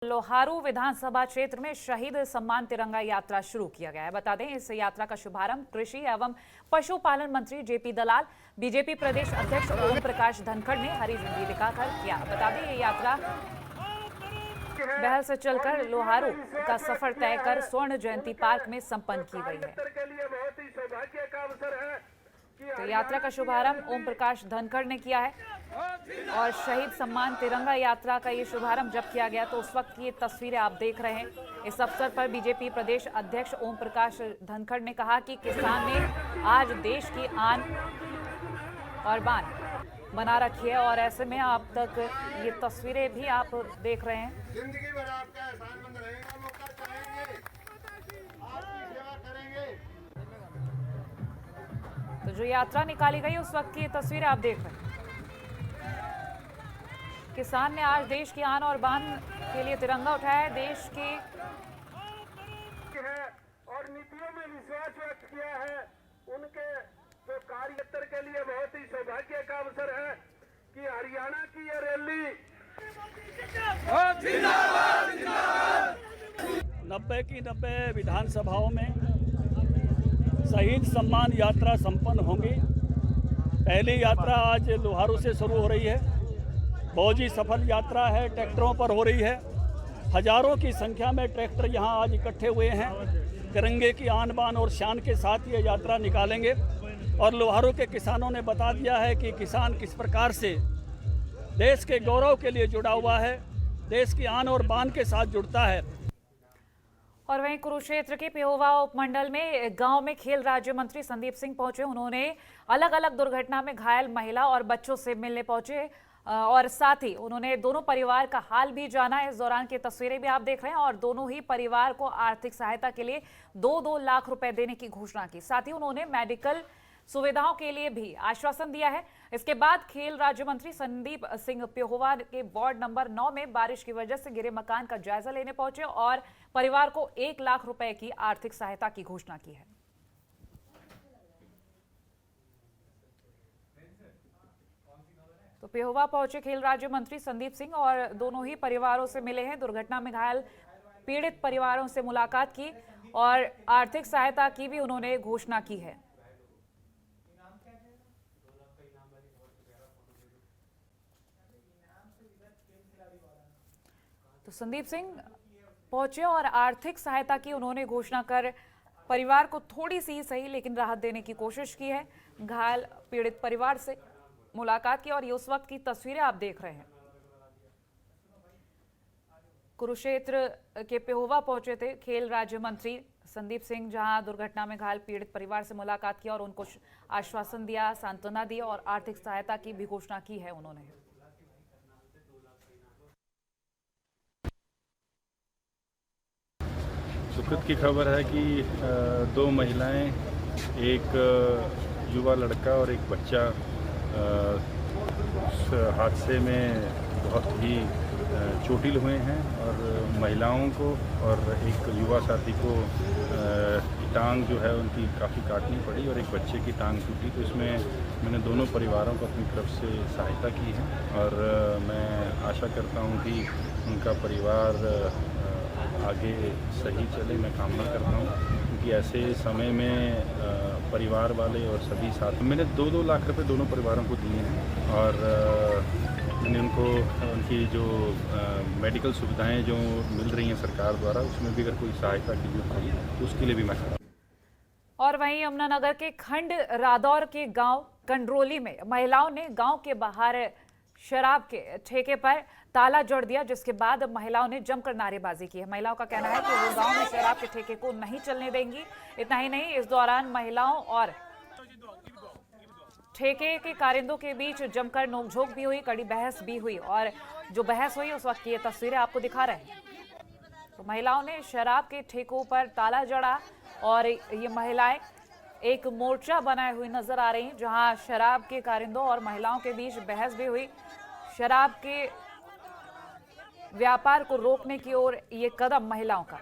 लोहारू विधानसभा क्षेत्र में शहीद सम्मान तिरंगा यात्रा शुरू किया गया है। बता दें, इस यात्रा का शुभारंभ कृषि एवं पशुपालन मंत्री जेपी दलाल, बीजेपी प्रदेश अध्यक्ष ओम प्रकाश धनखड़ ने हरी झंडी दिखाकर किया। बता दें, ये यात्रा बहल से चलकर लोहारू का सफर तय कर स्वर्ण जयंती पार्क में संपन्न की गई है। तो यात्रा का शुभारंभ ओम प्रकाश धनखड़ ने किया है और शहीद सम्मान तिरंगा यात्रा का ये शुभारंभ जब किया गया तो उस वक्त की ये तस्वीरें आप देख रहे हैं। इस अवसर पर बीजेपी प्रदेश अध्यक्ष ओम प्रकाश धनखड़ ने कहा कि किसान ने आज देश की आन और बान बना रखी है और ऐसे में आप तक ये तस्वीरें भी आप देख रहे हैं। जिंदगी भर आपका एहसानमंद रहेगा, मौका चाहेंगे, आपकी सेवा करेंगे। तो जो यात्रा निकाली गई उस वक्त की ये तस्वीरें आप देख रहे हैं। किसान ने आज देश की आन और बान के लिए तिरंगा उठाया है। देश की और नीतियों में विश्वास व्यक्त किया है। उनके जो कार्यकर्ता के लिए बहुत ही सौभाग्य का अवसर है कि हरियाणा की ये रैली 90 की 90 विधानसभाओं में शहीद सम्मान यात्रा संपन्न होंगी। पहली यात्रा आज लोहारू से शुरू हो रही है। बहुत ही सफल यात्रा है, ट्रैक्टरों पर हो रही है। हजारों की संख्या में ट्रैक्टर यहां आज इकट्ठे हुए हैं। तिरंगे की आन बान और शान के साथ ये यात्रा निकालेंगे और लोहारू के किसानों ने बता दिया है कि किसान किस प्रकार से देश के गौरव के लिए जुड़ा हुआ है, देश की आन और बान के साथ जुड़ता है। और वहीं कुरुक्षेत्र के पेहोवा उपमंडल में गांव में खेल राज्य मंत्री संदीप सिंह पहुंचे। उन्होंने अलग अलग दुर्घटना में घायल महिला और बच्चों से मिलने पहुंचे और साथ ही उन्होंने दोनों परिवार का हाल भी जाना। इस दौरान की तस्वीरें भी आप देख रहे हैं और दोनों ही परिवार को आर्थिक सहायता के लिए 2-2 लाख रुपए देने की घोषणा की। साथ ही उन्होंने मेडिकल सुविधाओं के लिए भी आश्वासन दिया है। इसके बाद खेल राज्य मंत्री संदीप सिंह पेहोवा के वार्ड नंबर 9 में बारिश की वजह से गिरे मकान का जायजा लेने पहुंचे और परिवार को 1 लाख रुपए की आर्थिक सहायता की घोषणा की है। तो पेहोवा पहुंचे खेल राज्य मंत्री संदीप सिंह और दोनों ही परिवारों से मिले हैं। दुर्घटना में घायल पीड़ित परिवारों से मुलाकात की और आर्थिक सहायता की भी उन्होंने घोषणा की है। तो संदीप सिंह पहुंचे और आर्थिक सहायता की उन्होंने घोषणा कर परिवार को थोड़ी सी सही लेकिन राहत देने की कोशिश की है। घायल पीड़ित परिवार से मुलाकात की और ये उस वक्त की तस्वीरें आप देख रहे हैं। कुरुक्षेत्र के पेहोवा पहुंचे थे खेल राज्य मंत्री संदीप सिंह, जहां दुर्घटना में घायल पीड़ित परिवार से मुलाकात की और उनको आश्वासन दिया, सांत्वना दी और आर्थिक सहायता की भी घोषणा की है उन्होंने। सुखद की खबर है कि 2 महिलाएं, एक युवा लड़का और एक बच्चा उस हादसे में बहुत ही चोटिल हुए हैं और महिलाओं को और एक युवा साथी को टांग जो है उनकी काफ़ी काटनी पड़ी और एक बच्चे की टांग टूटी। तो इसमें मैंने दोनों परिवारों को अपनी तरफ से सहायता की है और मैं आशा करता हूं कि उनका परिवार आगे सही चले। मैं कामना करता हूँ क्योंकि ऐसे समय में परिवार वाले और सभी साथ मैंने 2-2 लाख रुपए दोनों परिवारों को दिए हैं और मैंने उनको उनकी जो मेडिकल सुविधाएं जो मिल रही हैं सरकार द्वारा, उसमें भी अगर कोई सहायता की जरूरत पड़ी तो उसके लिए भी मैं खड़ा। और वहीं यमुनानगर के खंड रादौर के गांव कंडरोली में महिलाओं ने गांव के बाहर शराब के ठेके पर ताला जोड़ दिया, जिसके बाद महिलाओं ने जमकर नारेबाजी की है। महिलाओं का कहना है कि वो गांव में शराब के ठेके को नहीं चलने देंगी। इतना ही नहीं, इस दौरान महिलाओं और ठेके के कारिंदों के बीच जमकर नोकझोंक भी हुई, कड़ी बहस भी हुई और जो बहस हुई उस वक्त की ये तस्वीरें आपको दिखा रहे हैं। तो महिलाओं ने शराब के ठेकों पर ताला जड़ा और ये महिलाएं एक मोर्चा बनाए हुई नजर आ रही हैं, जहां शराब के कारिंदों और महिलाओं के बीच बहस भी हुई। शराब के व्यापार को रोकने की ओर ये कदम महिलाओं का।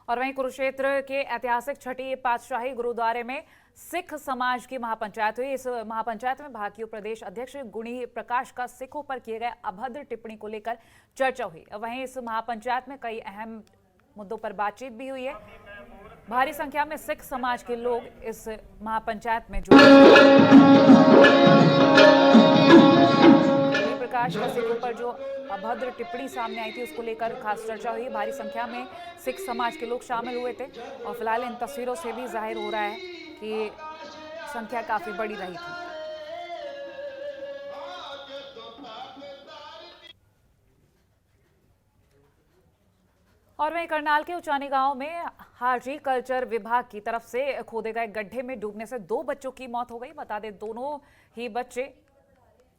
और वहीं कुरुक्षेत्र के ऐतिहासिक छठी पातशाही गुरुद्वारे में सिख समाज की महापंचायत हुई। इस महापंचायत में भाकियू प्रदेश अध्यक्ष गुणी प्रकाश का सिखों पर किए गए अभद्र टिप्पणी को लेकर चर्चा हुई। वहीं इस महापंचायत में कई अहम मुद्दों पर बातचीत भी हुई है। भारी संख्या में सिख समाज के लोग इस महापंचायत में जुड़े। गुणी प्रकाश का सिखों पर जो अभद्र टिप्पणी सामने आई थी उसको लेकर खास चर्चा हुई। भारी संख्या में सिख समाज के लोग शामिल हुए थे और फिलहाल इन तस्वीरों से भी जाहिर हो रहा है कि संख्या काफी बड़ी रही थी। और वहीं करनाल के उचानी गांव में हॉर्टिकल्चर विभाग की तरफ से खोदे गए गड्ढे में डूबने से 2 बच्चों की मौत हो गई। बता दें दोनों ही बच्चे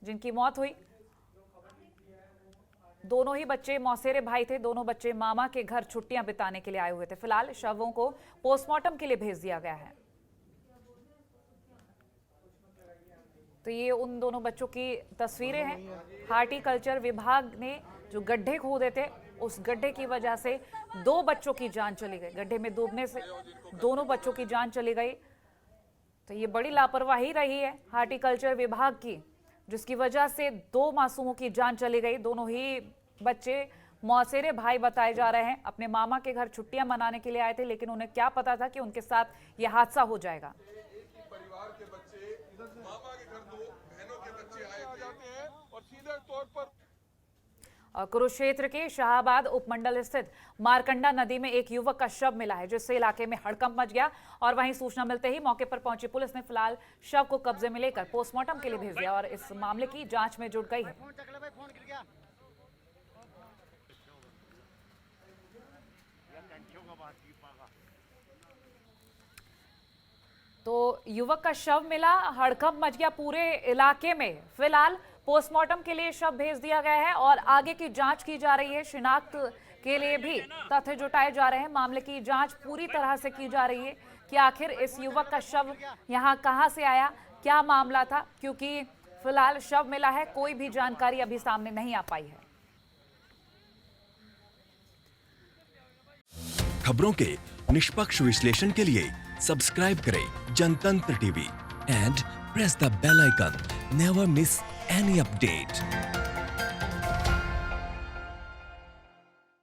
जिनकी मौत हुई, दोनों ही बच्चे मौसेरे भाई थे। दोनों बच्चे मामा के घर छुट्टियां बिताने के लिए आए हुए थे। फिलहाल शवों को पोस्टमार्टम के लिए भेज दिया गया है। तो ये उन दोनों बच्चों की तस्वीरें हैं। हॉर्टिकल्चर विभाग ने जो गड्ढे खोदे थे उस गड्ढे की वजह से 2 बच्चों की जान चली गई। गड्ढे में डूबने से दोनों बच्चों की जान चली गई। तो ये बड़ी लापरवाही रही है हॉर्टिकल्चर विभाग की, जिसकी वजह से 2 मासूमों की जान चली गई। दोनों ही बच्चे मौसेरे भाई बताए जा रहे हैं। अपने मामा के घर छुट्टियां मनाने के लिए आए थे, लेकिन उन्हें क्या पता था कि उनके साथ यह हादसा हो जाएगा। परिवार के बच्चे मामा के घर 2 बहनों के बच्चे आ जाते हैं और सीधे तौर पर कुरुक्षेत्र के शाहबाद उपमंडल स्थित मारकंडा नदी में एक युवक का शव मिला है, जिससे इलाके में हड़कंप मच गया। और वहीं सूचना मिलते ही मौके पर पहुंची पुलिस ने फिलहाल शव को कब्जे में लेकर पोस्टमार्टम के लिए भेज दिया और इस मामले की जांच में जुट गई है। तो युवक का शव मिला, हड़कंप मच गया पूरे इलाके में। फिलहाल पोस्टमार्टम के लिए शव भेज दिया गया है और आगे की जांच की जा रही है। शिनाख्त के लिए भी तथ्य जुटाए जा रहे हैं। मामले की जांच पूरी तरह से की जा रही है कि आखिर इस युवक का शव यहां कहां से आया, क्या मामला था, क्योंकि फिलहाल शव मिला है, कोई भी जानकारी अभी सामने नहीं आ पाई है। खबरों के निष्पक्ष विश्लेषण के लिए सब्सक्राइब करें Janatantra TV and press the bell icon. Never miss any update.